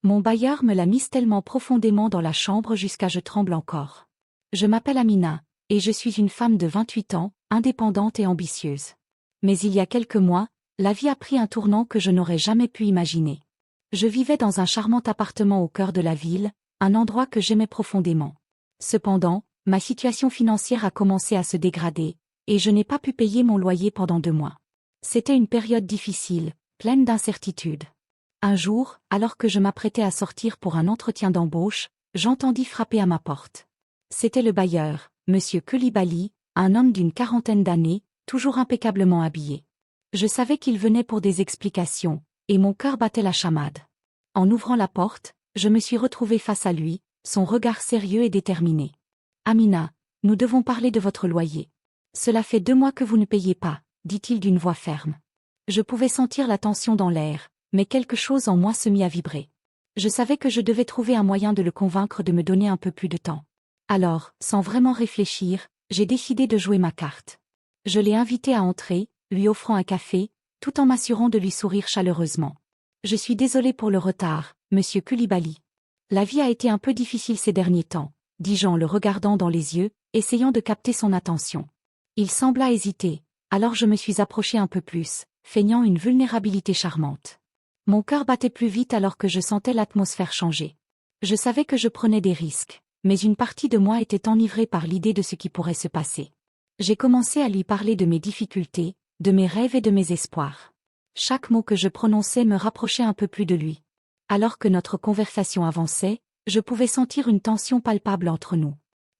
Mon bailleur me l'a mise tellement profondément dans la chambre jusqu'à je tremble encore. Je m'appelle Amina, et je suis une femme de 28 ans, indépendante et ambitieuse. Mais il y a quelques mois, la vie a pris un tournant que je n'aurais jamais pu imaginer. Je vivais dans un charmant appartement au cœur de la ville, un endroit que j'aimais profondément. Cependant, ma situation financière a commencé à se dégrader, et je n'ai pas pu payer mon loyer pendant 2 mois. C'était une période difficile, pleine d'incertitudes. Un jour, alors que je m'apprêtais à sortir pour un entretien d'embauche, j'entendis frapper à ma porte. C'était le bailleur, Monsieur Coulibaly, un homme d'une quarantaine d'années, toujours impeccablement habillé. Je savais qu'il venait pour des explications, et mon cœur battait la chamade. En ouvrant la porte, je me suis retrouvée face à lui, son regard sérieux et déterminé. « Amina, nous devons parler de votre loyer. Cela fait 2 mois que vous ne payez pas, » dit-il d'une voix ferme. Je pouvais sentir la tension dans l'air, mais quelque chose en moi se mit à vibrer. Je savais que je devais trouver un moyen de le convaincre de me donner un peu plus de temps. Alors, sans vraiment réfléchir, j'ai décidé de jouer ma carte. Je l'ai invité à entrer, lui offrant un café, tout en m'assurant de lui sourire chaleureusement. « Je suis désolé pour le retard, Monsieur Coulibaly. La vie a été un peu difficile ces derniers temps, » dis-je en le regardant dans les yeux, essayant de capter son attention. Il sembla hésiter, alors je me suis approchée un peu plus, feignant une vulnérabilité charmante. Mon cœur battait plus vite alors que je sentais l'atmosphère changer. Je savais que je prenais des risques, mais une partie de moi était enivrée par l'idée de ce qui pourrait se passer. J'ai commencé à lui parler de mes difficultés, de mes rêves et de mes espoirs. Chaque mot que je prononçais me rapprochait un peu plus de lui. Alors que notre conversation avançait, je pouvais sentir une tension palpable entre nous.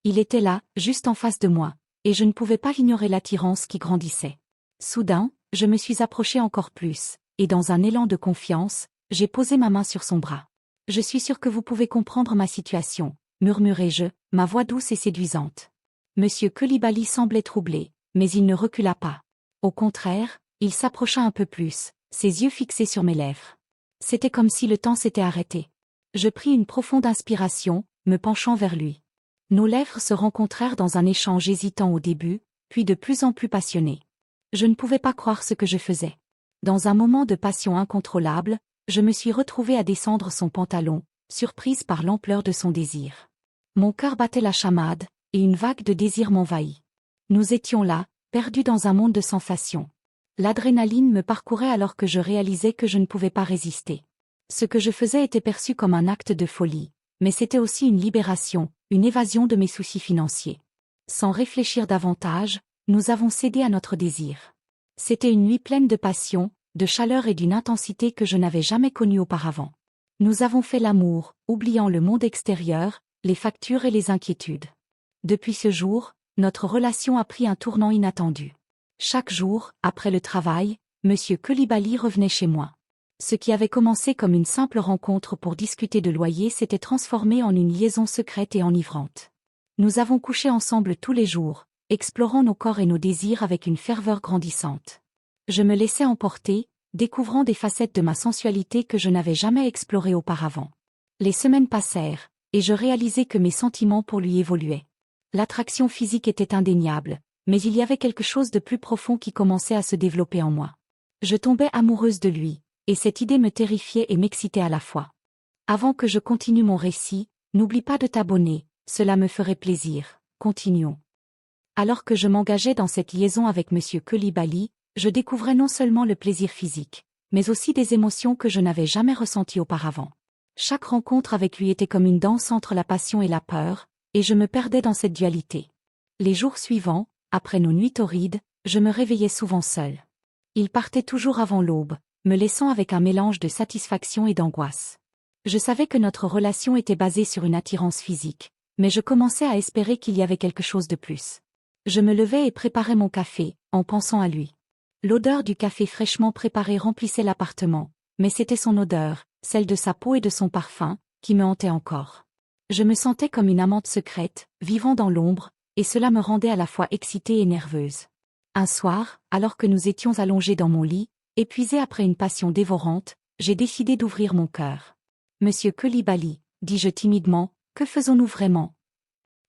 Il était là, juste en face de moi, et je ne pouvais pas ignorer l'attirance qui grandissait. Soudain, je me suis approchée encore plus, et dans un élan de confiance, j'ai posé ma main sur son bras. « Je suis sûre que vous pouvez comprendre ma situation, » murmurai-je, ma voix douce et séduisante. Monsieur Coulibaly semblait troublé, mais il ne recula pas. Au contraire, il s'approcha un peu plus, ses yeux fixés sur mes lèvres. C'était comme si le temps s'était arrêté. Je pris une profonde inspiration, me penchant vers lui. Nos lèvres se rencontrèrent dans un échange hésitant au début, puis de plus en plus passionné. Je ne pouvais pas croire ce que je faisais. Dans un moment de passion incontrôlable, je me suis retrouvée à descendre son pantalon, surprise par l'ampleur de son désir. Mon cœur battait la chamade, et une vague de désir m'envahit. Nous étions là, perdus dans un monde de sensations. L'adrénaline me parcourait alors que je réalisais que je ne pouvais pas résister. Ce que je faisais était perçu comme un acte de folie, mais c'était aussi une libération, une évasion de mes soucis financiers. Sans réfléchir davantage, nous avons cédé à notre désir. C'était une nuit pleine de passion, de chaleur et d'une intensité que je n'avais jamais connue auparavant. Nous avons fait l'amour, oubliant le monde extérieur, les factures et les inquiétudes. Depuis ce jour, notre relation a pris un tournant inattendu. Chaque jour, après le travail, Monsieur Coulibaly revenait chez moi. Ce qui avait commencé comme une simple rencontre pour discuter de loyer s'était transformé en une liaison secrète et enivrante. Nous avons couché ensemble tous les jours, explorant nos corps et nos désirs avec une ferveur grandissante. Je me laissais emporter, découvrant des facettes de ma sensualité que je n'avais jamais explorées auparavant. Les semaines passèrent, et je réalisais que mes sentiments pour lui évoluaient. L'attraction physique était indéniable, mais il y avait quelque chose de plus profond qui commençait à se développer en moi. Je tombais amoureuse de lui, et cette idée me terrifiait et m'excitait à la fois. Avant que je continue mon récit, n'oublie pas de t'abonner, cela me ferait plaisir. Continuons. Alors que je m'engageais dans cette liaison avec Monsieur Coulibaly, je découvrais non seulement le plaisir physique, mais aussi des émotions que je n'avais jamais ressenties auparavant. Chaque rencontre avec lui était comme une danse entre la passion et la peur, et je me perdais dans cette dualité. Les jours suivants, après nos nuits torrides, je me réveillais souvent seule. Il partait toujours avant l'aube, me laissant avec un mélange de satisfaction et d'angoisse. Je savais que notre relation était basée sur une attirance physique, mais je commençais à espérer qu'il y avait quelque chose de plus. Je me levais et préparais mon café, en pensant à lui. L'odeur du café fraîchement préparé remplissait l'appartement, mais c'était son odeur, celle de sa peau et de son parfum, qui me hantait encore. Je me sentais comme une amante secrète, vivant dans l'ombre, et cela me rendait à la fois excitée et nerveuse. Un soir, alors que nous étions allongés dans mon lit, épuisés après une passion dévorante, j'ai décidé d'ouvrir mon cœur. « Monsieur Coulibaly, » dis-je timidement, « que faisons-nous vraiment ?»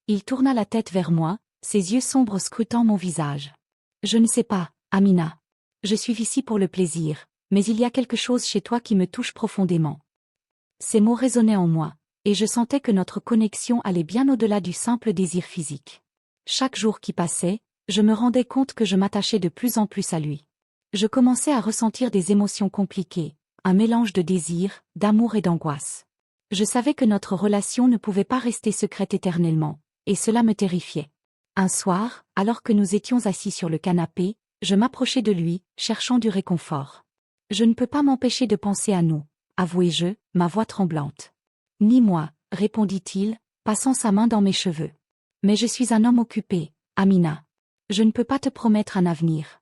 Il tourna la tête vers moi, ses yeux sombres scrutant mon visage. « Je ne sais pas, Amina. Je suis ici pour le plaisir, mais il y a quelque chose chez toi qui me touche profondément. Ces mots résonnaient en moi, et je sentais que notre connexion allait bien au-delà du simple désir physique. Chaque jour qui passait, je me rendais compte que je m'attachais de plus en plus à lui. Je commençais à ressentir des émotions compliquées, un mélange de désir, d'amour et d'angoisse. Je savais que notre relation ne pouvait pas rester secrète éternellement, et cela me terrifiait. Un soir, alors que nous étions assis sur le canapé, je m'approchai de lui, cherchant du réconfort. Je ne peux pas m'empêcher de penser à nous, avouai-je, ma voix tremblante. Ni moi, répondit-il, passant sa main dans mes cheveux. Mais je suis un homme occupé, Amina. Je ne peux pas te promettre un avenir.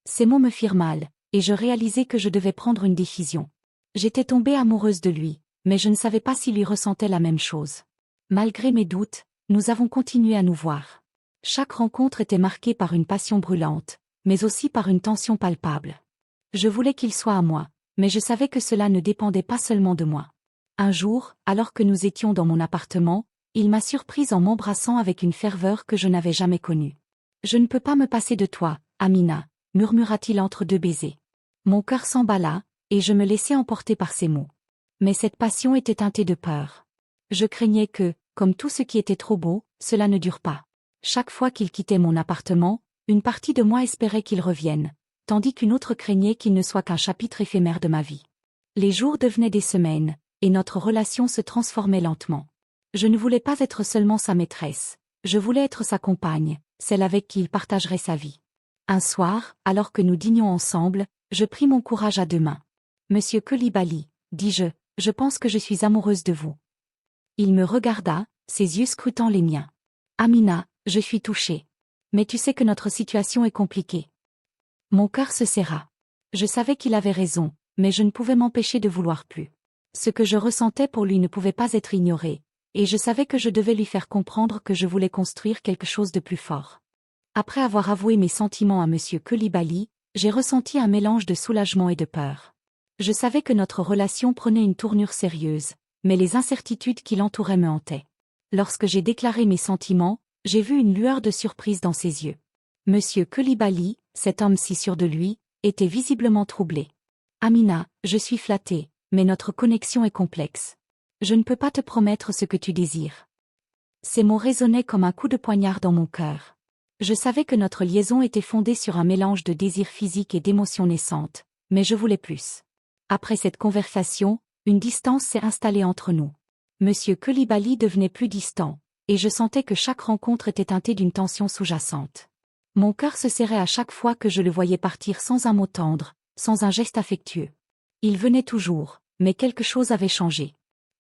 Ces mots me firent mal, et je réalisai que je devais prendre une décision. J'étais tombée amoureuse de lui, mais je ne savais pas s'il lui ressentait la même chose. Malgré mes doutes, nous avons continué à nous voir. Chaque rencontre était marquée par une passion brûlante, mais aussi par une tension palpable. Je voulais qu'il soit à moi, mais je savais que cela ne dépendait pas seulement de moi. Un jour, alors que nous étions dans mon appartement, il m'a surprise en m'embrassant avec une ferveur que je n'avais jamais connue. « Je ne peux pas me passer de toi, Amina », murmura-t-il entre deux baisers. Mon cœur s'emballa, et je me laissai emporter par ces mots. Mais cette passion était teintée de peur. Je craignais que, comme tout ce qui était trop beau, cela ne dure pas. Chaque fois qu'il quittait mon appartement, une partie de moi espérait qu'il revienne, tandis qu'une autre craignait qu'il ne soit qu'un chapitre éphémère de ma vie. Les jours devenaient des semaines, et notre relation se transformait lentement. Je ne voulais pas être seulement sa maîtresse, je voulais être sa compagne, celle avec qui il partagerait sa vie. Un soir, alors que nous dînions ensemble, je pris mon courage à deux mains. « Monsieur Coulibaly, dis-je, je pense que je suis amoureuse de vous. » Il me regarda, ses yeux scrutant les miens. « Amina, je suis touchée. Mais tu sais que notre situation est compliquée. » Mon cœur se serra. Je savais qu'il avait raison, mais je ne pouvais m'empêcher de vouloir plus. Ce que je ressentais pour lui ne pouvait pas être ignoré, et je savais que je devais lui faire comprendre que je voulais construire quelque chose de plus fort. Après avoir avoué mes sentiments à Monsieur Coulibaly, j'ai ressenti un mélange de soulagement et de peur. Je savais que notre relation prenait une tournure sérieuse, mais les incertitudes qui l'entouraient me hantaient. Lorsque j'ai déclaré mes sentiments, j'ai vu une lueur de surprise dans ses yeux. Monsieur Coulibaly, cet homme si sûr de lui, était visiblement troublé. « Amina, je suis flattée, mais notre connexion est complexe. Je ne peux pas te promettre ce que tu désires. » Ces mots résonnaient comme un coup de poignard dans mon cœur. Je savais que notre liaison était fondée sur un mélange de désirs physiques et d'émotions naissantes, mais je voulais plus. Après cette conversation, une distance s'est installée entre nous. Monsieur Coulibaly devenait plus distant, et je sentais que chaque rencontre était teintée d'une tension sous-jacente. Mon cœur se serrait à chaque fois que je le voyais partir sans un mot tendre, sans un geste affectueux. Il venait toujours, mais quelque chose avait changé.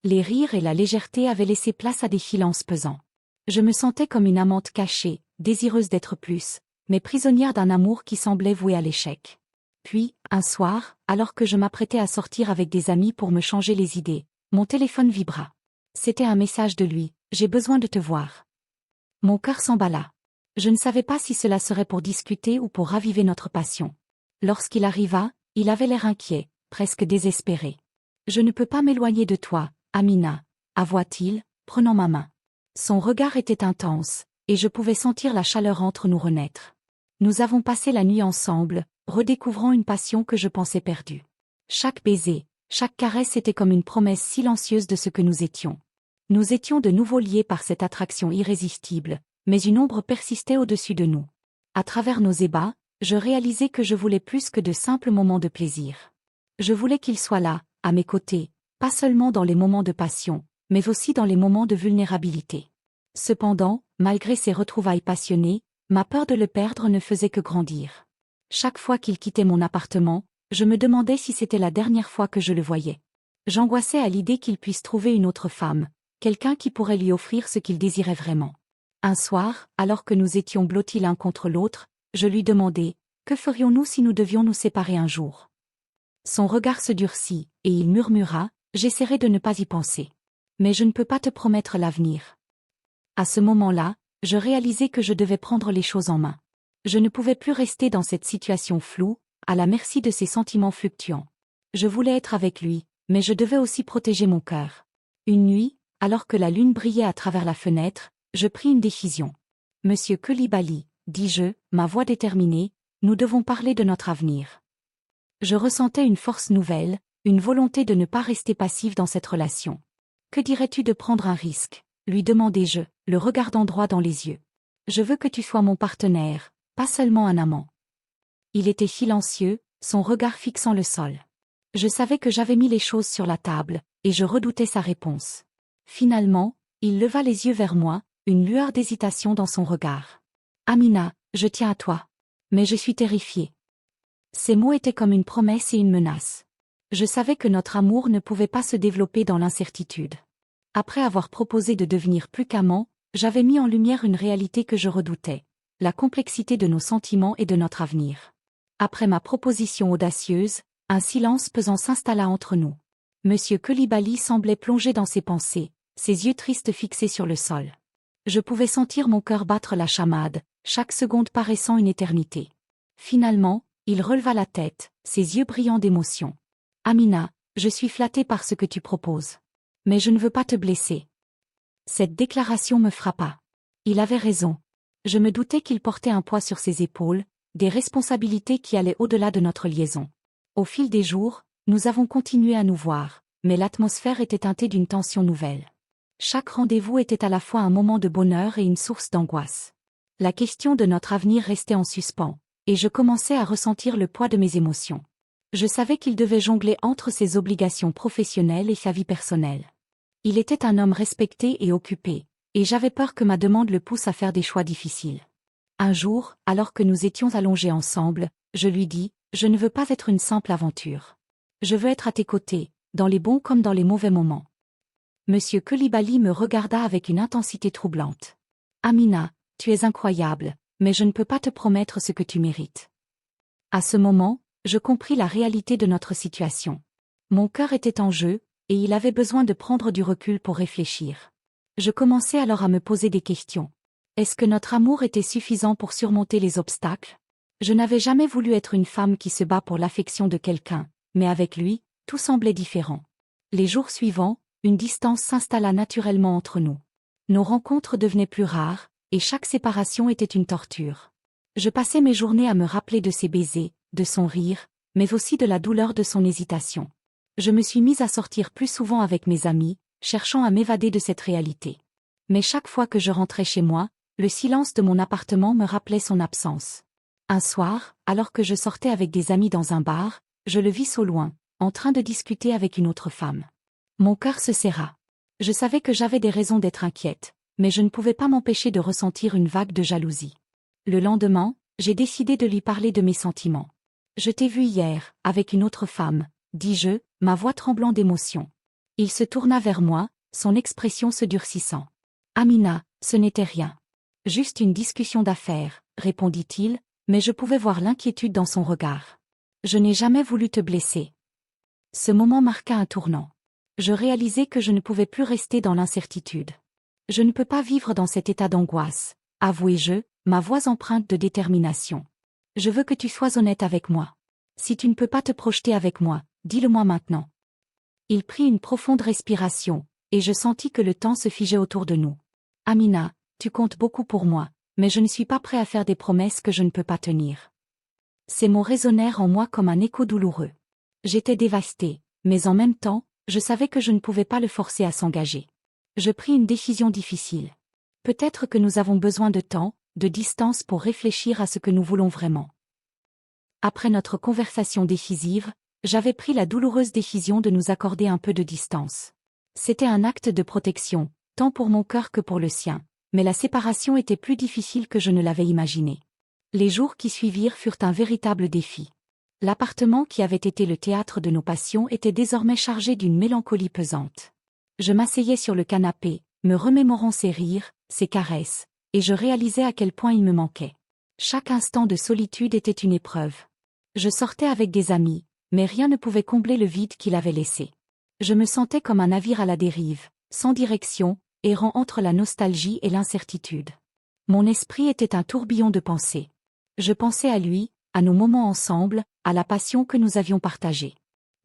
Les rires et la légèreté avaient laissé place à des silences pesants. Je me sentais comme une amante cachée, désireuse d'être plus, mais prisonnière d'un amour qui semblait voué à l'échec. Puis, un soir, alors que je m'apprêtais à sortir avec des amis pour me changer les idées, mon téléphone vibra. C'était un message de lui, « J'ai besoin de te voir. » Mon cœur s'emballa. Je ne savais pas si cela serait pour discuter ou pour raviver notre passion. Lorsqu'il arriva, il avait l'air inquiet, presque désespéré. « Je ne peux pas m'éloigner de toi, Amina, » avoua-t-il, prenant ma main. Son regard était intense, et je pouvais sentir la chaleur entre nous renaître. Nous avons passé la nuit ensemble, redécouvrant une passion que je pensais perdue. Chaque baiser, chaque caresse était comme une promesse silencieuse de ce que nous étions. Nous étions de nouveau liés par cette attraction irrésistible, mais une ombre persistait au-dessus de nous. À travers nos ébats, je réalisais que je voulais plus que de simples moments de plaisir. Je voulais qu'il soit là, à mes côtés, pas seulement dans les moments de passion, mais aussi dans les moments de vulnérabilité. Cependant, malgré ces retrouvailles passionnées, ma peur de le perdre ne faisait que grandir. Chaque fois qu'il quittait mon appartement, je me demandais si c'était la dernière fois que je le voyais. J'angoissais à l'idée qu'il puisse trouver une autre femme, quelqu'un qui pourrait lui offrir ce qu'il désirait vraiment. Un soir, alors que nous étions blottis l'un contre l'autre, je lui demandai « Que ferions-nous si nous devions nous séparer un jour ?» Son regard se durcit, et il murmura « J'essaierai de ne pas y penser. Mais je ne peux pas te promettre l'avenir. » À ce moment-là, je réalisai que je devais prendre les choses en main. Je ne pouvais plus rester dans cette situation floue, à la merci de ses sentiments fluctuants. Je voulais être avec lui, mais je devais aussi protéger mon cœur. Une nuit, alors que la lune brillait à travers la fenêtre, je pris une décision. « Monsieur Coulibaly, dis-je, ma voix déterminée, nous devons parler de notre avenir. » Je ressentais une force nouvelle, une volonté de ne pas rester passif dans cette relation. Que dirais-tu de prendre un risque, lui demandai-je, le regardant droit dans les yeux. Je veux que tu sois mon partenaire, pas seulement un amant. Il était silencieux, son regard fixant le sol. Je savais que j'avais mis les choses sur la table, et je redoutais sa réponse. Finalement, il leva les yeux vers moi, une lueur d'hésitation dans son regard. Amina, je tiens à toi. Mais je suis terrifiée. Ces mots étaient comme une promesse et une menace. Je savais que notre amour ne pouvait pas se développer dans l'incertitude. Après avoir proposé de devenir plus qu'amant, j'avais mis en lumière une réalité que je redoutais, la complexité de nos sentiments et de notre avenir. Après ma proposition audacieuse, un silence pesant s'installa entre nous. Monsieur Coulibaly semblait plongé dans ses pensées, ses yeux tristes fixés sur le sol. Je pouvais sentir mon cœur battre la chamade, chaque seconde paraissant une éternité. Finalement, il releva la tête, ses yeux brillants d'émotion. « Amina, je suis flatté par ce que tu proposes. Mais je ne veux pas te blesser. » Cette déclaration me frappa. Il avait raison. Je me doutais qu'il portait un poids sur ses épaules, des responsabilités qui allaient au-delà de notre liaison. Au fil des jours, nous avons continué à nous voir, mais l'atmosphère était teintée d'une tension nouvelle. Chaque rendez-vous était à la fois un moment de bonheur et une source d'angoisse. La question de notre avenir restait en suspens, et je commençais à ressentir le poids de mes émotions. Je savais qu'il devait jongler entre ses obligations professionnelles et sa vie personnelle. Il était un homme respecté et occupé, et j'avais peur que ma demande le pousse à faire des choix difficiles. Un jour, alors que nous étions allongés ensemble, je lui dis « Je ne veux pas être une simple aventure. Je veux être à tes côtés, dans les bons comme dans les mauvais moments. » Monsieur Coulibaly me regarda avec une intensité troublante. « Amina, tu es incroyable, mais je ne peux pas te promettre ce que tu mérites. » À ce moment, je compris la réalité de notre situation. Mon cœur était en jeu, et il avait besoin de prendre du recul pour réfléchir. Je commençais alors à me poser des questions. Est-ce que notre amour était suffisant pour surmonter les obstacles? Je n'avais jamais voulu être une femme qui se bat pour l'affection de quelqu'un, mais avec lui, tout semblait différent. Les jours suivants, une distance s'installa naturellement entre nous. Nos rencontres devenaient plus rares, et chaque séparation était une torture. Je passais mes journées à me rappeler de ses baisers, de son rire, mais aussi de la douleur de son hésitation. Je me suis mise à sortir plus souvent avec mes amis, cherchant à m'évader de cette réalité. Mais chaque fois que je rentrais chez moi, le silence de mon appartement me rappelait son absence. Un soir, alors que je sortais avec des amis dans un bar, je le vis au loin, en train de discuter avec une autre femme. Mon cœur se serra. Je savais que j'avais des raisons d'être inquiète, mais je ne pouvais pas m'empêcher de ressentir une vague de jalousie. Le lendemain, j'ai décidé de lui parler de mes sentiments. « Je t'ai vu hier, avec une autre femme, » dis-je, ma voix tremblant d'émotion. Il se tourna vers moi, son expression se durcissant. « Amina, ce n'était rien. Juste une discussion d'affaires, » répondit-il, mais je pouvais voir l'inquiétude dans son regard. « Je n'ai jamais voulu te blesser. » Ce moment marqua un tournant. Je réalisai que je ne pouvais plus rester dans l'incertitude. « Je ne peux pas vivre dans cet état d'angoisse, » avouai-je, ma voix empreinte de détermination. « Je veux que tu sois honnête avec moi. Si tu ne peux pas te projeter avec moi, dis-le-moi maintenant. » Il prit une profonde respiration, et je sentis que le temps se figeait autour de nous. « Amina, tu comptes beaucoup pour moi, mais je ne suis pas prêt à faire des promesses que je ne peux pas tenir. » Ces mots résonnèrent en moi comme un écho douloureux. J'étais dévastée, mais en même temps, je savais que je ne pouvais pas le forcer à s'engager. Je pris une décision difficile. Peut-être que nous avons besoin de temps, de distance pour réfléchir à ce que nous voulons vraiment. Après notre conversation décisive, j'avais pris la douloureuse décision de nous accorder un peu de distance. C'était un acte de protection, tant pour mon cœur que pour le sien, mais la séparation était plus difficile que je ne l'avais imaginé. Les jours qui suivirent furent un véritable défi. L'appartement qui avait été le théâtre de nos passions était désormais chargé d'une mélancolie pesante. Je m'asseyais sur le canapé, me remémorant ses rires, ses caresses, et je réalisais à quel point il me manquait. Chaque instant de solitude était une épreuve. Je sortais avec des amis, mais rien ne pouvait combler le vide qu'il avait laissé. Je me sentais comme un navire à la dérive, sans direction, errant entre la nostalgie et l'incertitude. Mon esprit était un tourbillon de pensées. Je pensais à lui, à nos moments ensemble, à la passion que nous avions partagée.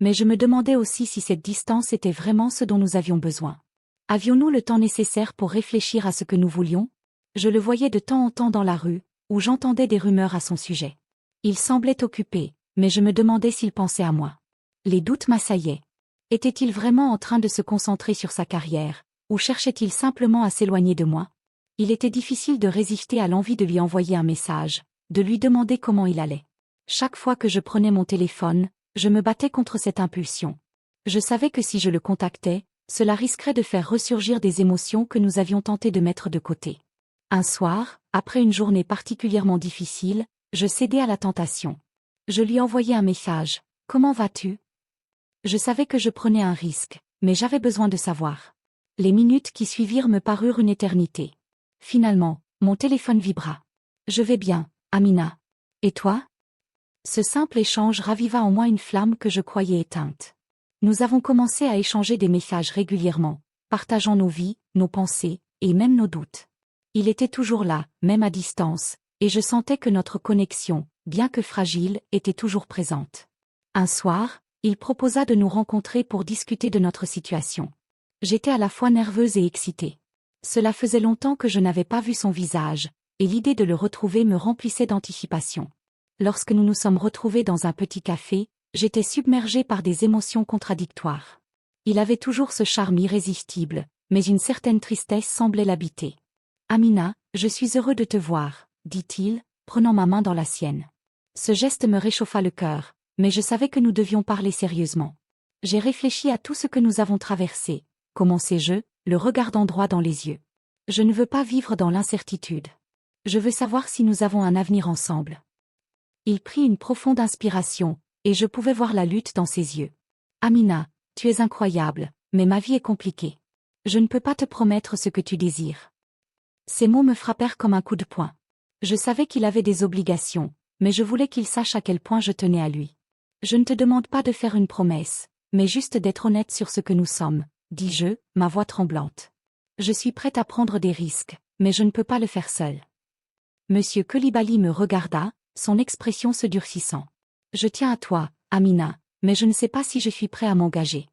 Mais je me demandais aussi si cette distance était vraiment ce dont nous avions besoin. Avions-nous le temps nécessaire pour réfléchir à ce que nous voulions? Je le voyais de temps en temps dans la rue, où j'entendais des rumeurs à son sujet. Il semblait occupé, mais je me demandais s'il pensait à moi. Les doutes m'assaillaient. Était-il vraiment en train de se concentrer sur sa carrière, ou cherchait-il simplement à s'éloigner de moi? Il était difficile de résister à l'envie de lui envoyer un message, de lui demander comment il allait. Chaque fois que je prenais mon téléphone, je me battais contre cette impulsion. Je savais que si je le contactais, cela risquerait de faire ressurgir des émotions que nous avions tenté de mettre de côté. Un soir, après une journée particulièrement difficile, je cédai à la tentation. Je lui envoyai un message. « Comment vas-tu » Je savais que je prenais un risque, mais j'avais besoin de savoir. Les minutes qui suivirent me parurent une éternité. Finalement, mon téléphone vibra. « Je vais bien, Amina. Et toi ?» Ce simple échange raviva en moi une flamme que je croyais éteinte. Nous avons commencé à échanger des messages régulièrement, partageant nos vies, nos pensées, et même nos doutes. Il était toujours là, même à distance, et je sentais que notre connexion, bien que fragile, était toujours présente. Un soir, il proposa de nous rencontrer pour discuter de notre situation. J'étais à la fois nerveuse et excitée. Cela faisait longtemps que je n'avais pas vu son visage, et l'idée de le retrouver me remplissait d'anticipation. Lorsque nous nous sommes retrouvés dans un petit café, j'étais submergée par des émotions contradictoires. Il avait toujours ce charme irrésistible, mais une certaine tristesse semblait l'habiter. « Amina, je suis heureux de te voir », dit-il, prenant ma main dans la sienne. Ce geste me réchauffa le cœur, mais je savais que nous devions parler sérieusement. J'ai réfléchi à tout ce que nous avons traversé, commençai-je, le regardant droit dans les yeux. Je ne veux pas vivre dans l'incertitude. Je veux savoir si nous avons un avenir ensemble. Il prit une profonde inspiration, et je pouvais voir la lutte dans ses yeux. « Amina, tu es incroyable, mais ma vie est compliquée. Je ne peux pas te promettre ce que tu désires. » Ces mots me frappèrent comme un coup de poing. Je savais qu'il avait des obligations, mais je voulais qu'il sache à quel point je tenais à lui. « Je ne te demande pas de faire une promesse, mais juste d'être honnête sur ce que nous sommes, » dis-je, ma voix tremblante. « Je suis prête à prendre des risques, mais je ne peux pas le faire seule. » Monsieur Coulibaly me regarda, son expression se durcissant. « Je tiens à toi, Amina, mais je ne sais pas si je suis prêt à m'engager. »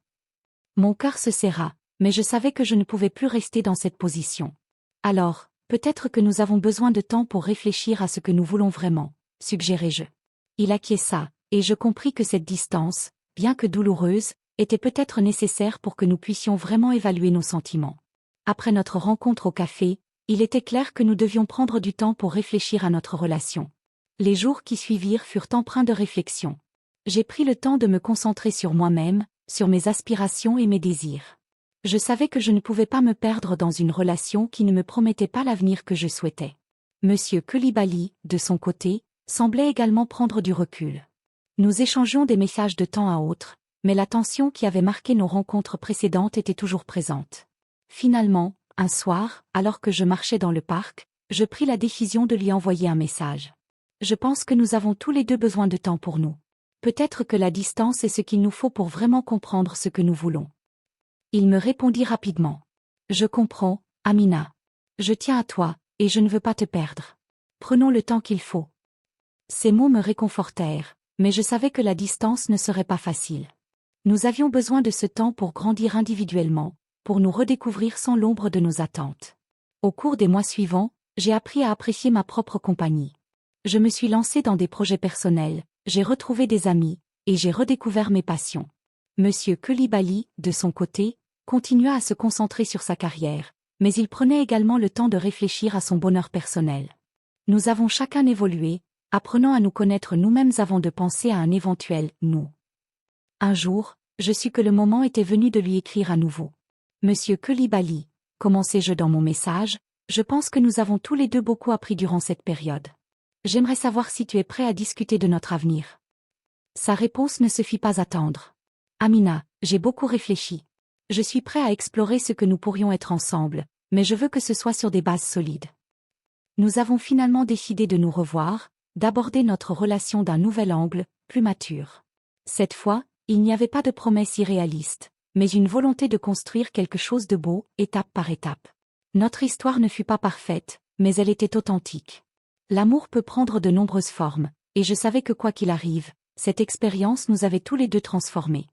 Mon cœur se serra, mais je savais que je ne pouvais plus rester dans cette position. « Alors, peut-être que nous avons besoin de temps pour réfléchir à ce que nous voulons vraiment, » suggérai-je. Il acquiesça, et je compris que cette distance, bien que douloureuse, était peut-être nécessaire pour que nous puissions vraiment évaluer nos sentiments. Après notre rencontre au café, il était clair que nous devions prendre du temps pour réfléchir à notre relation. Les jours qui suivirent furent empreints de réflexion. J'ai pris le temps de me concentrer sur moi-même, sur mes aspirations et mes désirs. Je savais que je ne pouvais pas me perdre dans une relation qui ne me promettait pas l'avenir que je souhaitais. Monsieur Coulibaly, de son côté, semblait également prendre du recul. Nous échangions des messages de temps à autre, mais la tension qui avait marqué nos rencontres précédentes était toujours présente. Finalement, un soir, alors que je marchais dans le parc, je pris la décision de lui envoyer un message. Je pense que nous avons tous les deux besoin de temps pour nous. Peut-être que la distance est ce qu'il nous faut pour vraiment comprendre ce que nous voulons. Il me répondit rapidement. « Je comprends, Amina. Je tiens à toi, et je ne veux pas te perdre. Prenons le temps qu'il faut. » Ces mots me réconfortèrent, mais je savais que la distance ne serait pas facile. Nous avions besoin de ce temps pour grandir individuellement, pour nous redécouvrir sans l'ombre de nos attentes. Au cours des mois suivants, j'ai appris à apprécier ma propre compagnie. Je me suis lancée dans des projets personnels, j'ai retrouvé des amis, et j'ai redécouvert mes passions. Monsieur Coulibaly, de son côté, continua à se concentrer sur sa carrière, mais il prenait également le temps de réfléchir à son bonheur personnel. Nous avons chacun évolué, apprenant à nous connaître nous-mêmes avant de penser à un éventuel « nous ». Un jour, je sus que le moment était venu de lui écrire à nouveau. « Monsieur Coulibaly », commençai-je dans mon message, « je pense que nous avons tous les deux beaucoup appris durant cette période. J'aimerais savoir si tu es prêt à discuter de notre avenir. » Sa réponse ne se fit pas attendre. « Amina, j'ai beaucoup réfléchi. Je suis prêt à explorer ce que nous pourrions être ensemble, mais je veux que ce soit sur des bases solides. » Nous avons finalement décidé de nous revoir, d'aborder notre relation d'un nouvel angle, plus mature. Cette fois, il n'y avait pas de promesse irréaliste, mais une volonté de construire quelque chose de beau, étape par étape. Notre histoire ne fut pas parfaite, mais elle était authentique. L'amour peut prendre de nombreuses formes, et je savais que quoi qu'il arrive, cette expérience nous avait tous les deux transformés.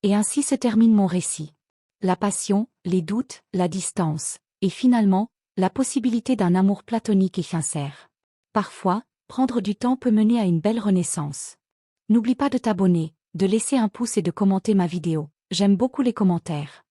Et ainsi se termine mon récit. La passion, les doutes, la distance, et finalement, la possibilité d'un amour platonique et sincère. Parfois, prendre du temps peut mener à une belle renaissance. N'oublie pas de t'abonner, de laisser un pouce et de commenter ma vidéo. J'aime beaucoup les commentaires.